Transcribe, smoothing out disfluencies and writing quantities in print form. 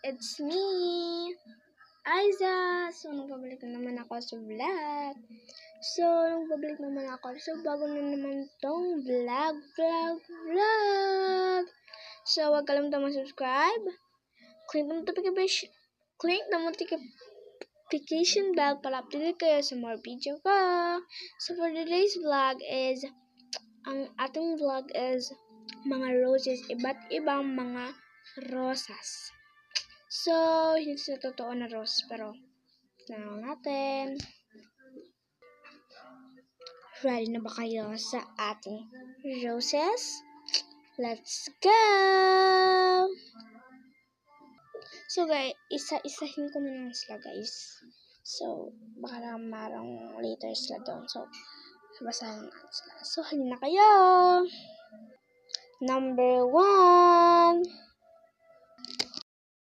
it's me, Aiza. So, nagbabalik na naman ako sa vlog. So, bago na naman tong vlog. So, huwag kalimutan mag-subscribe. Click the notification bell para update kayo sa more video ko. So, for today's vlog is, ang ating vlog is mga roses, iba't ibang mga rosas. So, hindi sa totoo na rose, pero tignan natin. Ready na ba kayo sa ating roses? Let's go! So guys, isa-isahin ko muna sila guys. So, baka lang marang later sila doon. So, basahin natin sila. So, halina kayo! Number 1.